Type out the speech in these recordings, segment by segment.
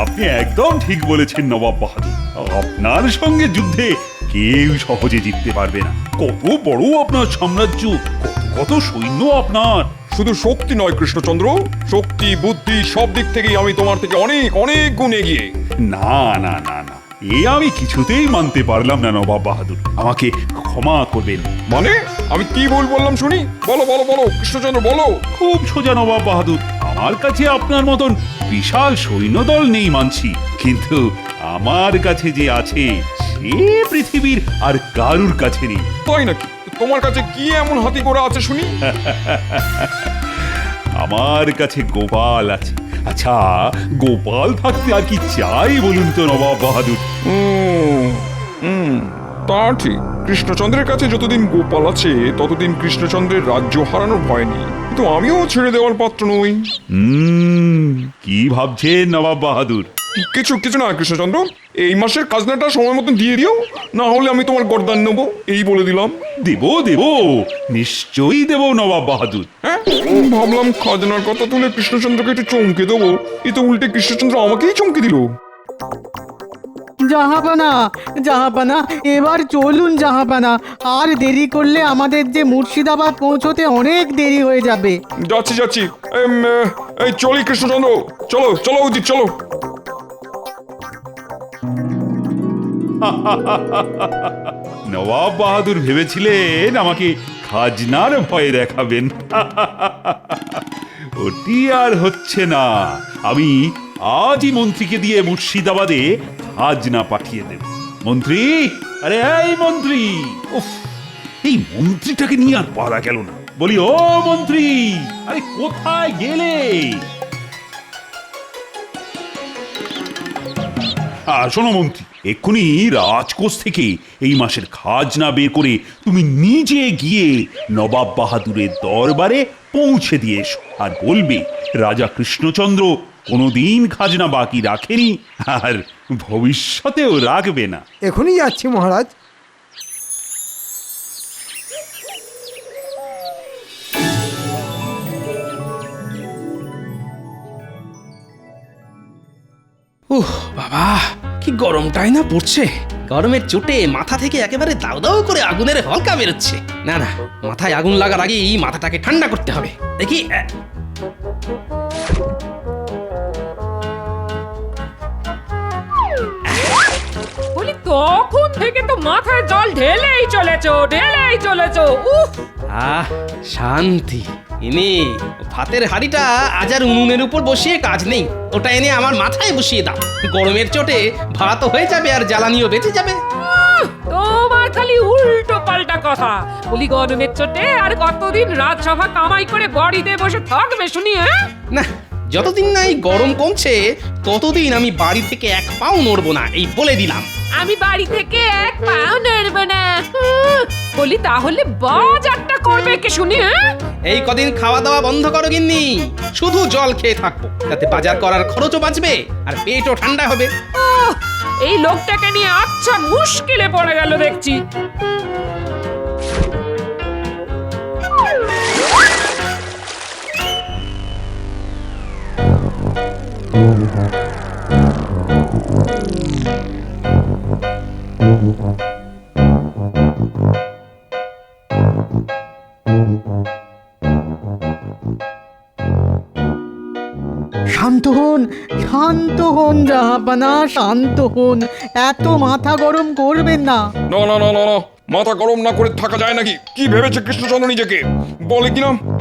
আপনি একদম ঠিক বলেছেন নবাব বাহাদুর। আপনার সঙ্গে যুদ্ধে কেউ সহজে জিততে পারবে না। কত বড় আপনার সাম্রাজ্য, কত কত সৈন্য আপনার। শুধু শক্তি নয় কৃষ্ণচন্দ্র, শক্তি বুদ্ধি সব দিক থেকেই আমি তোমার থেকে অনেক অনেক গুণ এগিয়ে। না না না না, এ আমি কিছুতেই মানতে পারলাম না নবাব বাহাদুর, আমাকে ক্ষমা করবেন। মানে আমি কি ভুল বললাম শুনি? বলো বলো বলো কৃষ্ণচন্দ্র বলো। খুব সোজা নবাব বাহাদুর, আমার কাছে আপনার মতন বিশাল সৈন্যদল নেই মানছি, কিন্তু আমার কাছে যে আছে সে পৃথিবীর আর কারুর কাছে নেই। তাই নাকি? তোমার কাছে কি এমন হাতি ঘোড়া আছে শুনি? আমার কাছে গোপাল আছে। আচ্ছা, গোপাল থাকতে আর কি চাই বলুন তো নবাব বাহাদুর? তা ঠিক, কৃষ্ণচন্দ্রের কাছে যতদিন গোপাল আছে ততদিন কৃষ্ণচন্দ্রের রাজ্য হারানোর ভয় নেই, কিন্তু আমিও ছেড়ে দেওয়ার পাত্র নই। কি ভাবছেন নবাব বাহাদুর? কিছু কিছু না কৃষ্ণচন্দ্র, এই মাসের খাজনাটা সময় মতন দিয়ে দিও, না হলে আমি তোমার গর্দান নেবো, এই বলে দিলাম। দেব দেব, নিশ্চয়ই দেব নবাব বাহাদুর। হ্যাঁ, ভাবলাম খাজনার কথা তুলে কৃষ্ণচন্দ্রকে একটু চমকে দেবো, এ তো উল্টে কৃষ্ণচন্দ্র আমাকেই চমকে দিল। জাহাপানা, জাহাপানা, এবার চলুন জাহাপানা, আর দেরি করলে আমাদের যে মুর্শিদাবাদ পৌঁছতে অনেক দেরি হয়ে যাবে। যাচ্ছি যাচ্ছি, এই চলি কৃষ্ণচন্দ্র, চলো চলো উচিত চলো। নবাব বাহাদুর ভেবেছিলেন আমাকে খাজনার ভয় দেখাবেন। ওটি আর হচ্ছে না। আমি আজই মন্ত্রীকে দিয়ে মুর্শিদাবাদে খাজনা পাঠিয়ে দেব। মন্ত্রী, আরে এই মন্ত্রী, উফ, এই মন্ত্রীটাকে নিয়ে আর পারা গেল না। বলি ও মন্ত্রী, আরে কোথায় গেলে? শোনো মন্ত্রী, এক্ষুনি রাজকোষ থেকে এই মাসের খাজনা বের করে তুমি নিজে গিয়ে নবাব বাহাদুরের দরবারে পৌঁছে দিয়ে এসো, আর বলবে রাজা কৃষ্ণচন্দ্র কোনোদিন খাজনা বাকি রাখেনি, আর ভবিষ্যতেও রাখবে না। এখনই যাচ্ছি মহারাজ। উহ বাবা, কি গরমটাই না পড়ছে। গরমের চোটে মাথা থেকে একেবারে দাউ দাউ করে আগুনের হলকা বেরোচ্ছে। না না, মাথায় আগুন লাগার আগেই মাথাটাকে ঠান্ডা করতে হবে। দেখি, বলি তখন থেকে তো মাথায় জল ঢেলেই চলেছো। উফ, আহ, শান্তি। এনে ভাতের হাঁড়িটা আজ আর উনুনের উপর বসিয়ে কাজ নেই, ওটা এনে আমার মাথায় বসিয়ে দাও। গরমের চোটে ভাত হয়ে যাবে আর জ্বালানিও বেঁচে যাবে। তোমার খালি উল্টো পাল্টা কথা। বলি গরমের চোটে আর কতদিন রাজসভা কামাই করে বাড়িতে বসে থাকবে শুনি? হ্যাঁ না, যতদিন না এই গরম কমছে ততদিন আমি বাড়ি থেকে এক পাও নড়বো না, এই বলে দিলাম। আমি বাড়ি থেকে এক পাও নড়বো না। বলি তাহলে বাজারটা করবে কে শুনি? এই কদিন খাওয়া দাওয়া বন্ধ করো গিন্নি, শুধু জল খেয়ে থাকবো, তাতে বাজার করার খরচও বাঁচবে আর পেটও ঠান্ডা হবে। এই লোকটাকে নিয়ে আচ্ছা মুশকিলে পড়ে গেল দেখছি। শান্ত হন, শান্ত হন জাহাপানা, শান্ত হন, এত মাথা গরম করবেন না। না না না না না, মাথা গরম না করে থাকা যায় নাকি? কি ভেবেছে কৃষ্ণচন্দ্র নিজেকে?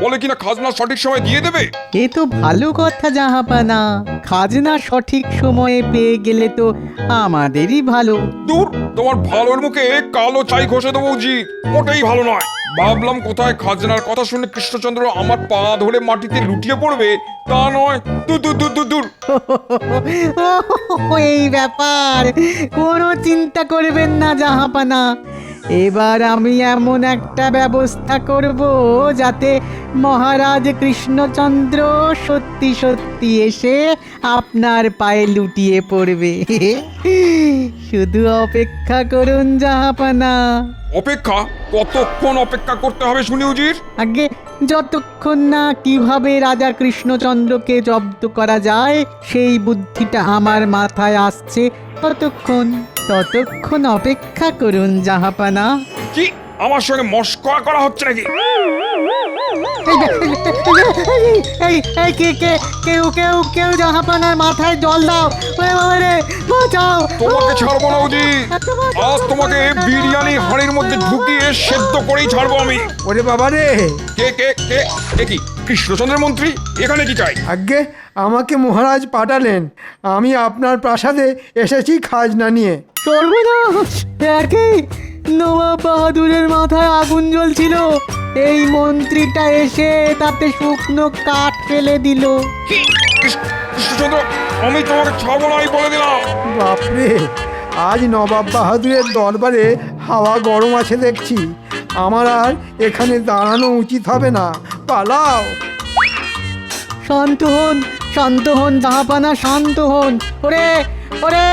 বলে কিনা খাজনা সঠিক সময় দিয়ে দেবে। এ তো ভালো কথা জাহাপানা, খাজনা সঠিক সময়ে পেয়ে গেলে তো আমাদেরই ভালো। দূর, তোমার ভালোর মুখে কালো ছাই ঘষে দেবো উচিত, মোটেই ভালো নয়। ভাবলাম কোথায় খাজনার কথা শুনে কৃষ্ণচন্দ্র আমার পা ধরে মাটিতে লুটিয়ে পড়বে, তা নয়। দূর দূর দূর দূর দূর। এই ব্যাপার, কোনো চিন্তা করবেন না জাহাপানা, এবার আমি এমন একটা ব্যবস্থা করব যাতে মহারাজ কৃষ্ণচন্দ্র সত্যি সত্যি এসে আপনার পায়ে লুটিয়ে পড়বে। শুধু অপেক্ষা করুন জাহাপানা। অপেক্ষা? কতক্ষণ অপেক্ষা করতে হবে শুনি উজির? আগে যতক্ষণ না কিভাবে রাজা কৃষ্ণচন্দ্রকে জব্দ করা যায় সেই বুদ্ধিটা আমার মাথায় আসছে, ততক্ষণ অপেক্ষা করুন জাহাপানা। কি আমার সঙ্গে মস্করা করা হচ্ছে নাকি? কেউ জাহাপানার মাথায় জল দাও, ওরে বাবা রে, বাঁচাও। তোমাকে ছাড়বো না উজির, আজ তোমাকে বিরিয়ানি হাঁড়ির মধ্যে ঢুকিয়ে সেদ্ধ করেই ছাড়বো আমি। ওরে বাবা রে! কে কে কে এ কি কৃষ্ণচন্দ্রের মন্ত্রী? এখানে কি চাই? আজ্ঞে, আমাকে মহারাজ পাঠালেন। আমি আপনার প্রাসাদে এসেছি খাজনা নিয়ে। সর্বনাশ! একই নবাব বাহাদুরের মাথায় আগুন জ্বলছিল, এই মন্ত্রীটা এসে তাতে শুকনো কাঠ ফেলে দিল। কি কৃষ্ণচন্দ্র, আমি তোমাকে ছাড়বো না, আমি বলে দিলাম। বাপরে, আজ নবাব বাহাদুরের দরবারে হাওয়া গরম আছে দেখছি। আমার আর এখানে দাঁড়ানো উচিত হবে না, পালাও। শান্ত হন জাহাপানা, শান্ত হন। ওরে ওরে,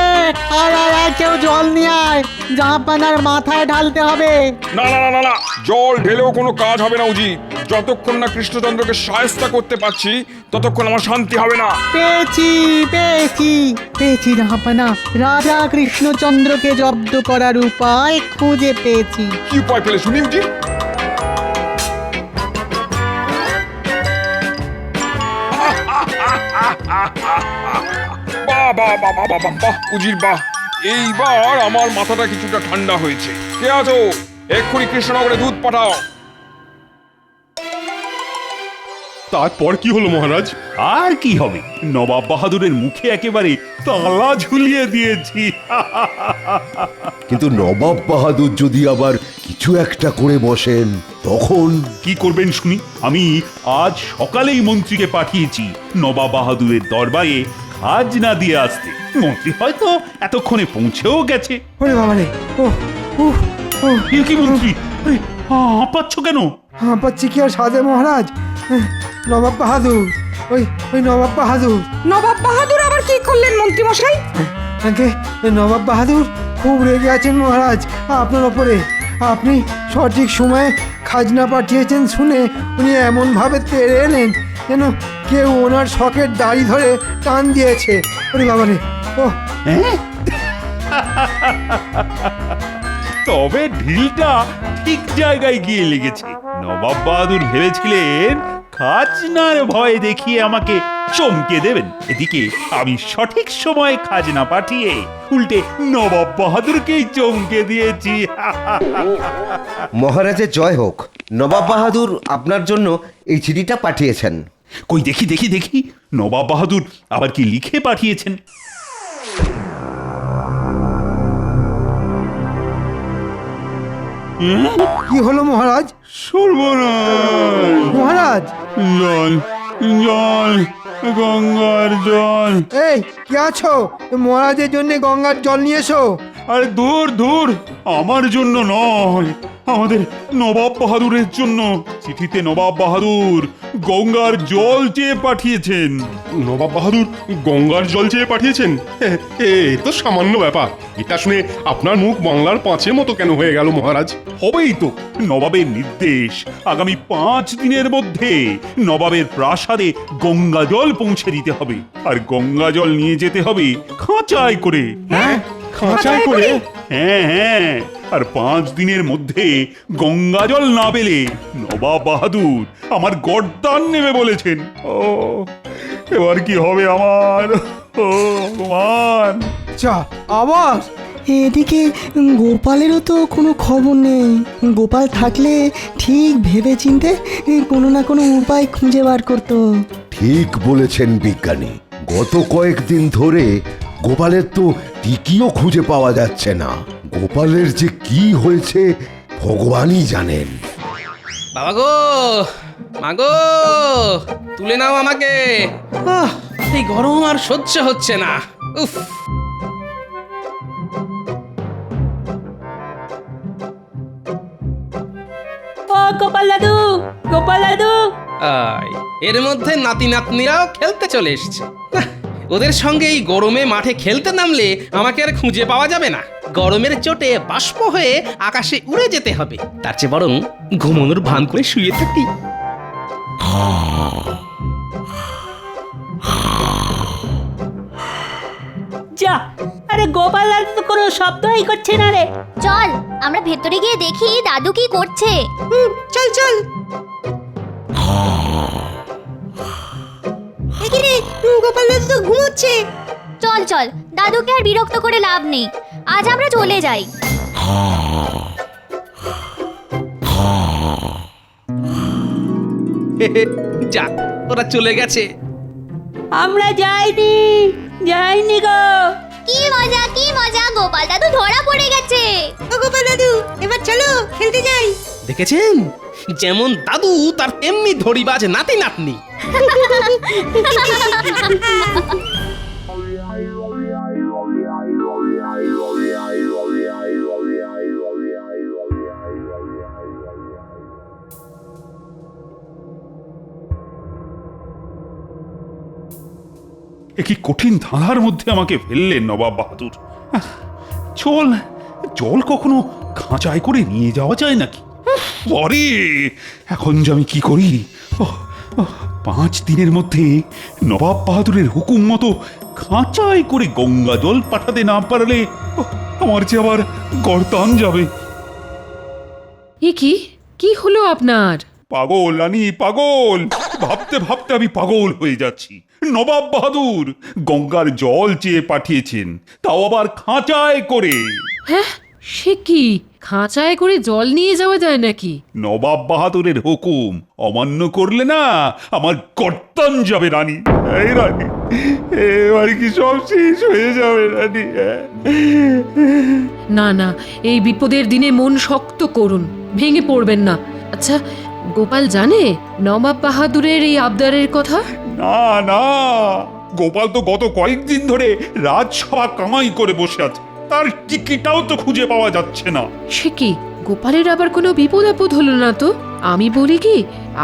আয় কেউ জল নিয়ে আয়, জাহাপানার মাথায় ঢালতে হবে। না না না না না, জল ঢেলেও কোনো কাজ হবে না উজির। যতক্ষণ না কৃষ্ণচন্দ্রকে সায়স্তা করতে পারছি ততক্ষণ আমার শান্তি হবে না। পেয়েছি জাহাপানা, রাজা কৃষ্ণচন্দ্রকে জব্দ করার উপায় খুঁজে পেয়েছি। কি উপায় পেলে শুনি উজির? বাহ বাহ বাহ বাহ বাহ বাহ উজির বাহ, এইবার আমার মাথাটা কিছুটা ঠান্ডা হয়েছে। কে আছো? এক্ষুনি কৃষ্ণনগরে দুধ পাঠাও। তারপর কি হলো মহারাজ? আর কি হবে, নবাব বাহাদুরের মুখে একেবারে তালা ঝুলিয়ে দিয়েছি। কিন্তু নবাব বাহাদুর যদি আবার কিছু একটা করে বসেন তখন? কি করবেন শুনি? আমি আজ সকালেই মন্ত্রীকে পাঠিয়েছি নবাব বাহাদুরের দরবারে খাজনা দিয়ে আসতে। মন্ত্রী হয়তো এতক্ষণে পৌঁছেও গেছে। ওরে বাবা রে! এ কি মন্ত্রী, হাঁপাচ্ছ কেন? হাঁপাচ্ছি কি আর সাধে মহারাজ? নবাব বাহাদুর, ওই নবাব বাহাদুর। নবাব বাহাদুর আবার কি করলেন মন্ত্রী মশাই? আগে নবাব বাহাদুর খুব রেগে আছেন মহারাজ আপনার ওপরে। আপনি সঠিক সময়ে খাজনা পাঠিয়েছেন শুনে উনি এমনভাবে তেড়ে এলেন যেন কেউ ওনার শখের দাড়ি ধরে টান দিয়েছে। ওরে বাবা রে! ও হ্যাঁ? তবে ঢিলটা ঠিক জায়গায় গিয়ে লেগেছে। নবাব বাহাদুর ভেবেছিলেন খাজনার ভয় দেখিয়ে আমাকে চমকে দেবেন, এদিকে আমি সঠিক সময়ে খাজনা পাঠিয়ে উল্টে নবাব বাহাদুরকেই চমকে দিয়েছি। মহারাজের জয় হোক। নবাব বাহাদুর আপনার জন্য এই চিঠিটা পাঠিয়েছেন। কই দেখি দেখি দেখি, নবাব বাহাদুর আবার কি লিখে পাঠিয়েছেন? কি হলো মহারাজ? সর্বনাশ! মহারাজ! জল জল, গঙ্গার জল। এই কি আছো? মহারাজের জন্য গঙ্গার জল নিয়ে এসো। আরে দূর, আমার জন্য নয়, আমাদের নবাব বাহাদুরের জন্য। চিঠিতে নবাব বাহাদুর গঙ্গার জল চেয়ে পাঠিয়েছেন। নবাব বাহাদুর গঙ্গার জল চেয়ে পাঠিয়েছেন? এ তো সামান্য ব্যাপার। এটা শুনে আপনার মুখ বাংলার পাঁচের মতো কেন হয়ে গেল মহারাজ? হবেই তো, নবাবের নির্দেশ আগামী 5 দিনের মধ্যে নবাবের প্রাসাদে গঙ্গা জল পৌঁছে দিতে হবে, আর গঙ্গা জল নিয়ে যেতে হবে খাঁচায় করে। হ্যাঁ, খাঁচায় করে? হ্যাঁ, আর 5 দিনের মধ্যে গঙ্গা জল না পেলে নবাব বাহাদুর আমার গর্দান নেবে বলেছেন। ও এবার কি হবে আমার? ও ভগবান! চা আবার এদিকে গোপালেরও তো কোনো খবর নেই। গোপাল থাকলে ঠিক ভেবে চিনতে কোনো না কোনো উপায় খুঁজে বার করতো। ঠিক বলেছেন বিজ্ঞানী, গত কয়েকদিন ধরে গোপালের তো টিকিও খুঁজে পাওয়া যাচ্ছে না। গোপালের যে কি হয়েছে ভগবানই জানেন। বাবা গো, মাগো, তুলে নাও আমাকে। এই গরম আর সহ্য হচ্ছে না। উফ! গোপাল দাদু, গোপাল দাদু। আয়, এর মধ্যে নাতি নাতনিরাও খেলতে চলে এসেছে। নাহ, ওদের সঙ্গে এই গরমে মাঠে খেলতে নামলে আমাকে আর খুঁজে পাওয়া যাবে না। গরমের চোটে বাষ্প হয়ে আকাশে উড়ে যেতে হবে। তার চেয়ে বরং ঘুমানোর ভান করে শুয়ে থাকি। যা, আরে গোপাল দাদু তো কোনো শব্দই করছে না রে। চল আমরা ভেতরে গিয়ে দেখি দাদু কি করছে। চল চল। এখানে গোপাল দাদু তো ঘুমোচ্ছে। চল চল, দাদুকে আর বিরক্ত করে লাভ নেই, আজ আমরা চলে যাই। যা, ওরা চলে গেছে। আমরা যাইনি, যাইনি গো। কি মজা, গোপাল দাদু ধরা পড়ে গেছে। ও গোপাল দাদু, এবার চলো খেলতে যাই। দেখেছেন, যেমন দাদু তার তেমনি ধরিবাজ নাতি নাতনি। এ কি কঠিন ধাঁধার মধ্যে আমাকে ফেললেন নবাব বাহাদুর। চল, জল কখনো খাঁচায় করে নিয়ে যাওয়া যায় নাকি? পরে এখন যে আমি কি করি? 5 দিনের মধ্যে নবাব বাহাদুরের হুকুম মতো খাঁচায় করে গঙ্গা জল পাঠাতে না পারলে আমার যে আবার গর্দান যাবে। এ কি হলো আপনার? পাগল রানী, পাগল। ভাবতে ভাবতে আমি পাগল হয়ে যাচ্ছি। নবাব বাহাদুর গঙ্গার জল চেয়ে পাঠিয়েছেন, তাও আবার খাঁচায় করে। হ্যাঁ, সে কি? খাঁচায় করে জল নিয়ে যাওয়া যায় নাকি? নবাব বাহাদুরের হুকুম অমান্য করলে না আমার গর্দান যাবে রানী। এই রানী, এবার কি সব শেষ হয়ে যাবে রানী? না না, এই বিপদের দিনে মন শক্ত করুন, ভেঙে পড়বেন না। আচ্ছা, গোপাল জানে নবাব বাহাদুরের এই আবদারের কথা? না না, গোপাল তো গত কয়েকদিন ধরে রাজসভা কামাই করে বসে আছে, তার টিকিটাও তো খুঁজে পাওয়া যাচ্ছে না। সে কি, গোপালের আবার কোনো বিপদ আপদ হলো না তো? আমি বলি কি,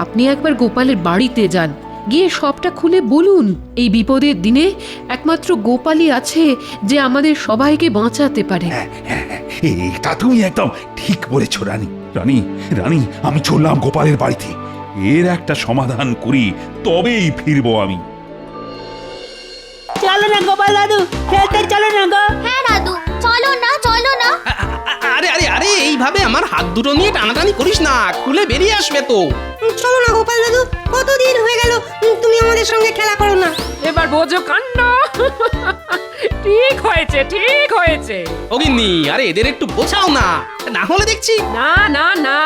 আপনি একবার গোপালের বাড়িতে যান, গিয়ে সবটা খুলে বলুন। এই বিপদের দিনে একমাত্র গোপালই আছে যে আমাদের সবাইকে বাঁচাতে পারে। এটা তুমি একদম ঠিক বলেছ রানী। রানী রানী, আমি চললাম গোপালের বাড়িতে। এর একটা সমাধান করি, তবেই ফিরবো আমি। চলো না গোপাল দাদু, খেলতে চলো না গো। হ্যাঁ দাদু, চলো না। আরে আরে আরে, এইভাবে আমার হাত দুটো নিয়ে টানাটানি করিস না, খুলে বেরিয়ে আসবে তো। চলো না গোপাল দাদু, কতদিন হয়ে গেল তুমি আমাদের সঙ্গে খেলা করো না। এবার বোঝো কাণ্ড। ঠিক হয়েছে, ঠিক হয়েছে। অগিন্নি, আরে এদের একটু বোঝাও না, না হলে দেখছি। না না না,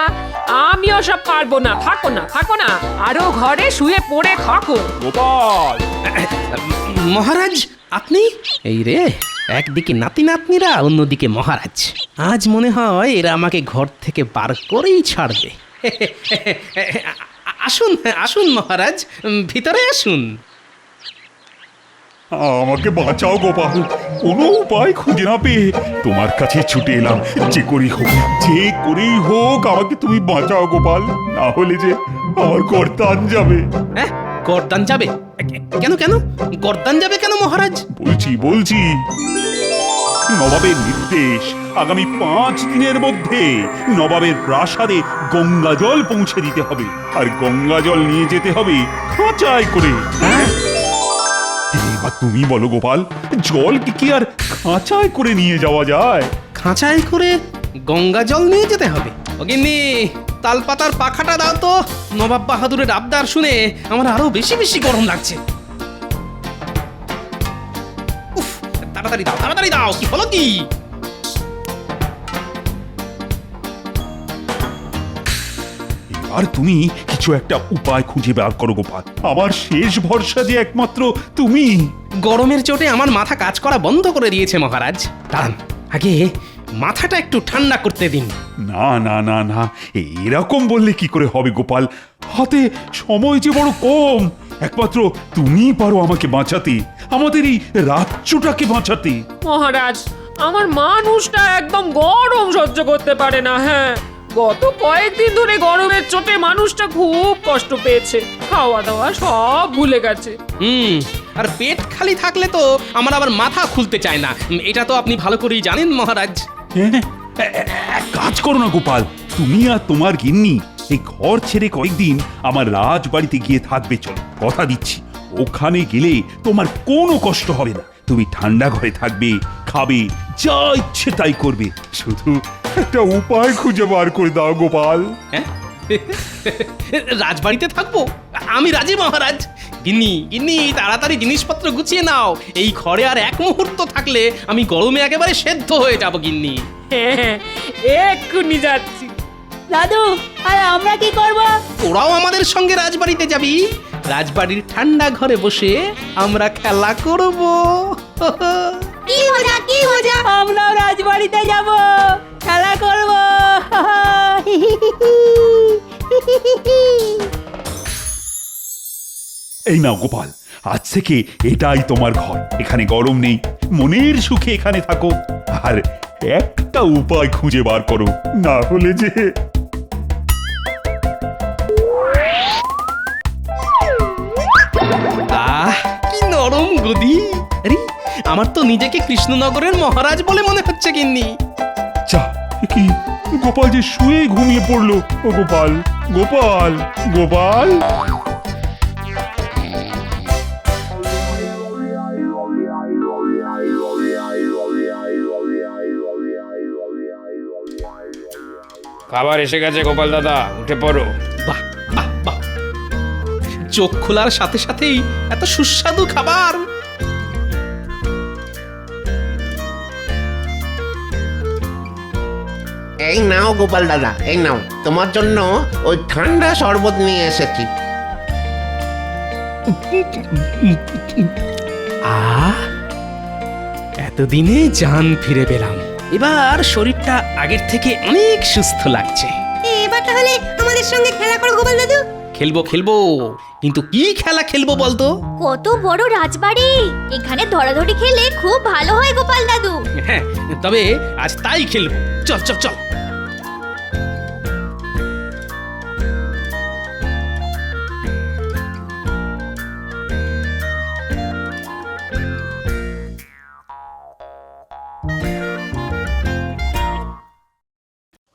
আমিও সব পারবো না। থাকো না, আরো ঘরে শুয়ে পড়ে থাকো। গোপাল, মহারাজ আপনি? এই রে, একদিকে নাতি নাতনিরা, অন্যদিকে মহারাজ। আজ মনে হয় এরা আমাকে ঘর থেকে বার করেই ছাড়বে। আসুন আসুন মহারাজ, ভিতরে আসুন। আমাকে বাঁচাও গোপাল, কোনো উপায় খুঁজে না পেয়ে তোমার কাছে ছুটে এলাম। যে করেই হোক আমাকে তুমি বাঁচাও গোপাল, না হলে যে আমার গর্দান যাবে। হ্যাঁ, গর্দান যাবে? কেন গর্দান যাবে কেন মহারাজ? বলছি নবাবের নির্দেশ, আগামী 5 দিনের মধ্যে নবাবের প্রাসাদে গঙ্গা জল পৌঁছে দিতে হবে, আর গঙ্গা জল নিয়ে যেতে হবে খাঁচায় করে। এবার তুমি বলো গোপাল, জল কি আর খাঁচায় করে নিয়ে যাওয়া যায়? খাঁচায় করে গঙ্গা জল নিয়ে যেতে হবে? অগিন্নি, তালপাতার পাখাটা দাও তো। নবাব বাহাদুরের আবদার শুনে আমার আরো বেশি বেশি গরম লাগছে। উফ, তাড়াতাড়ি দাও, কি হলো কি? আর তুমি কিছু একটা উপায় খুঁজে বার করো গোপাল, আমার শেষ ভরসা যে একমাত্র তুমি। গরমের চোটে আমার মাথা কাজ করা বন্ধ করে দিয়েছে মহারাজ। দাঁড়ান, আগে মাথাটা একটু ঠান্ডা করতে দিন। না না না না, এরকম বললে কি করে হবে গোপাল? হাতে সময় যে বড় কম, একমাত্র তুমিই পারো আমাকে বাঁচাতে, আমাদের এই রাজ্যটাকে বাঁচাতে। মহারাজ, আমার মানুষটা একদম গরম সহ্য করতে পারে না। হ্যাঁ, গত কয়েকদিন ধরে গরমের চোটে মানুষটা খুব কষ্ট পেয়েছে, খাওয়া দাওয়া সব ভুলে গেছে। আর পেট খালি থাকলে তো আমার আবার মাথা খুলতে চায় না, এটা তো আপনি ভালো করেই জানেন মহারাজ। হ্যাঁ, এক কাজ করো না গোপাল, তুমি আর তোমার গিন্নি এই ঘর ছেড়ে কয়েকদিন আমার রাজবাড়িতে গিয়ে থাকবে। চলো, কথা দিচ্ছি ওখানে গেলে তোমার কোনো কষ্ট হবে না। তুমি ঠান্ডা ঘরে থাকবে, খাবে, যা ইচ্ছে তাই করবে। শুধু একটা উপায় খুঁজে বার করে দাও গোপাল। হ্যাঁ, রাজবাড়িতে থাকবো? আমি রাজি মহারাজ। গিন্নি গিন্নি, তাড়াতাড়ি জিনিসপত্র গুছিয়ে নাও, এই ঘরে আর এক মুহূর্ত থাকলে আমি গরমে একেবারে সেদ্ধ হয়ে যাব গিন্নি। হ্যাঁ, এক্ষুনি যাচ্ছি। দাদু, আর আমরা কি করব? ওরাও আমাদের সঙ্গে রাজবাড়িতে যাবি। রাজবাড়ির ঠান্ডা ঘরে বসে আমরা খেলা করব। কি মজা, কি মজা! আমরাও রাজবাড়িতে যাব, খেলা করব। এই নাও গোপাল, আজ থেকে এটাই তোমার ঘর। এখানে গরম নেই, মনের সুখে এখানে থাকো। আর একটা উপায় খুঁজে বার করো, না হলে যে কি নরম গদি! আরে, আমার তো নিজেকে কৃষ্ণনগরের মহারাজ বলে মনে হচ্ছে গিন্নি। যা, কি গোপাল যে শুয়ে ঘুমিয়ে পড়লো। ও গোপাল, গোপাল, গোপাল! খাবার এসে গেছে গোপাল দাদা, উঠে পড়ো। বাহ বাহ বাহ, চোখ খোলার সাথে সাথেই এত সুস্বাদু খাবার। এই নাও গোপাল দাদা, এই নাও, তোমার জন্য ওই ঠান্ডা শরবত নিয়ে এসেছি। এতদিনে জান ফিরে পেলাম, এবার শরীরটা আগের থেকে অনেক সুস্থ লাগছে। এবার তাহলে আমাদের সঙ্গে খেলা করো গোপাল দাদু। খেলবো খেলবো, কিন্তু কি খেলা খেলবো বলতো? কত বড় রাজবাড়ি, এখানে ধরাধরি খেলে খুব ভালো হয় গোপাল দাদু। হ্যাঁ, তবে আজ তাই খেলবো। চল চল চল।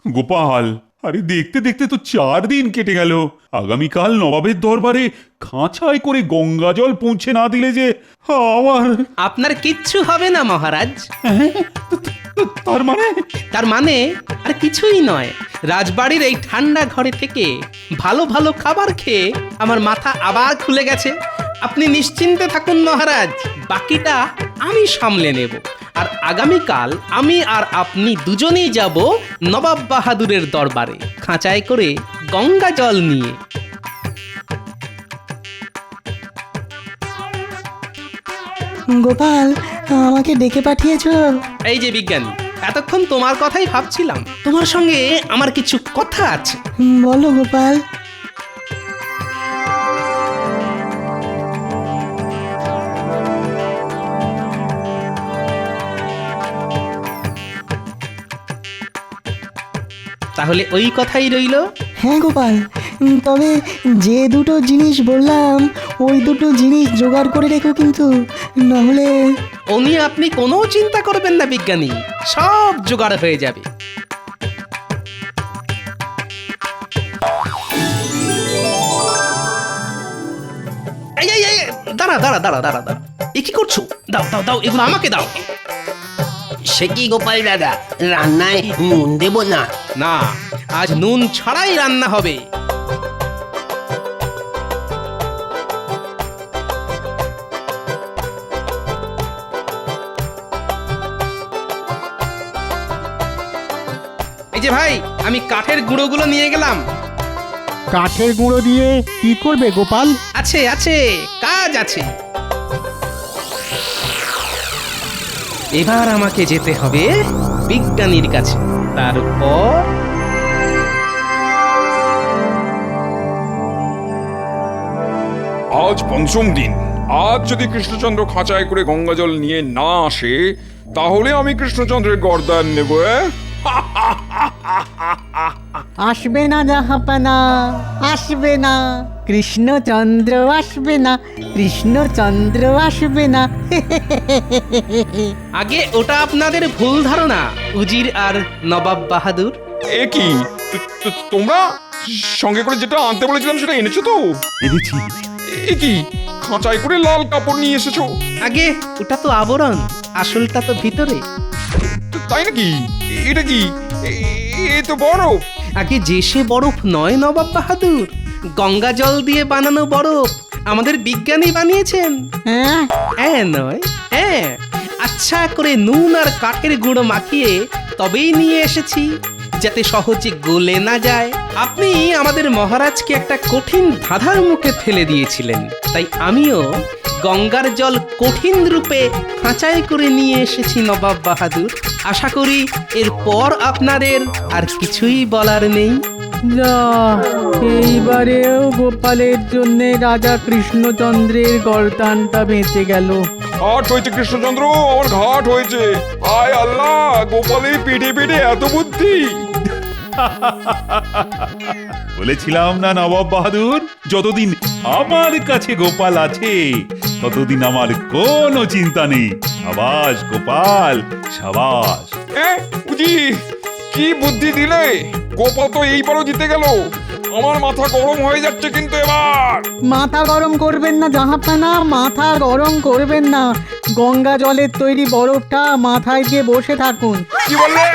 গোপাল, আরে দেখতে দেখতে তো 4 দিন কেটে গেল। আগামীকাল নবাবের দরবারে খাঁচায় করে গঙ্গা জল পৌঁছে না দিলে যে আমার... আপনার কিচ্ছু হবে না মহারাজ। তার মানে আর কিছুই নয়, রাজবাড়ির এই ঠান্ডা ঘরে থেকে ভালো ভালো খাবার খেয়ে আমার মাথা আবার খুলে গেছে। আপনি নিশ্চিন্তে থাকুন মহারাজ, বাকিটা আমি সামলে নেব। আর আগামীকাল আমি আর আপনি দুজনেই যাব নবাব বাহাদুরের দরবারে, খাঁচায় করে গঙ্গা জল নিয়ে। গোপাল, আমাকে ডেকে পাঠিয়েছো? এই যে বিজ্ঞানী, এতক্ষণ তোমার কথাই ভাবছিলাম। তোমার সঙ্গে আমার কিছু কথা আছে। বলো গোপাল। তাহলে ওই কথাই রইল। হ্যাঁ গোপাল, তবে যে দুটো জিনিস বললাম ওই দুটো জিনিস জোগাড় করে রেখো কিন্তু, নাহলে... ও নিয়ে আপনি কোনো চিন্তা করবেন না বিজ্ঞানী, সব জোগাড় হয়ে যাবে। এই এই এই, দাঁড়া দাঁড়া দাঁড়া দাঁড়া দাঁড়া, এ কি করছো? দাও দাও দাও, এগুলো আমাকে দাও। সে কি গোপাল দাদা, রান্নায় নুন দেব না? না, আজ নুন ছাড়াই রান্না হবে। এই যে ভাই, আমি কাঠের গুঁড়োগুলো নিয়ে গেলাম। কাঠের গুঁড়ো দিয়ে কি করবে গোপাল? আছে আছে, কাজ আছে। এবার আমাকে যেতে হবে বিজ্ঞানীর কাছে, তারপর... আজ পঞ্চম দিন। আজ যদি কৃষ্ণচন্দ্র খাঁচায় করে গঙ্গা জল নিয়ে না আসে, তাহলে আমি কৃষ্ণচন্দ্রের গর্দান নেব। আসবে না জাহাপানা, আসবে না। কৃষ্ণচন্দ্র আসবে না, কৃষ্ণচন্দ্র আসবে না। আগে ওটা আপনাদের ভুল ধারণা উজির আর নবাব বাহাদুর। এ কি তোমরা সঙ্গে করে যেটা আনতে বলেছিলাম সেটা এনেছো তো? এনেছি। এ কি খাঁচাই করে লাল কাপড় নিয়ে এসেছো? আগে ওটা তো আবরণ, আসলটা তো ভিতরে। তাই নাকি? এটা কি? এ তো বরফ। আগে যে সে বরফ নয় নবাব বাহাদুর, গঙ্গা জল দিয়ে বানানো বরফ আমাদের বিজ্ঞানী বানিয়েছেন। হ্যাঁ হ্যাঁ নয় হ্যাঁ, আচ্ছা করে নুন আর কাঠের গুঁড়ো মাখিয়ে তবেই নিয়ে এসেছি, যাতে সহজে গলে না যায়। আপনি আমাদের মহারাজকে একটা কঠিন ধাঁধার মুখে ফেলে দিয়েছিলেন, তাই আমিও গঙ্গার জল কঠিন রূপে খাঁচায় করে নিয়ে এসেছি নবাব বাহাদুর। আশা করি এরপর আপনাদের আর কিছুই বলার নেই। যা, এইবারেও গোপালের জন্য রাজা কৃষ্ণচন্দ্রের গর্দানটা বেঁচে গেল। ঘাট হয়েছে কৃষ্ণচন্দ্র, আমার ঘাট হয়েছে। আয় আল্লাহ, গোপালের পেটে পেটে এত বুদ্ধি। বলেছিলাম না নবাব বাহাদুর, যতদিন আমার কাছে গোপাল আছে ততদিন আমার কোনো চিন্তা নেই। সাবাস গোপাল, সাবাস। উজি, কি বুদ্ধি দিলে! গোপাল তো এইবারও জিতে গেল। আমার মাথা গরম হয়ে যাচ্ছে কিন্তু এবার। মাথা গরম করবেন না জাহাপানা, মাথা গরম করবেন না। গঙ্গা জলের তৈরি বরফটা মাথায় দিয়ে বসে থাকুন। কি বললে?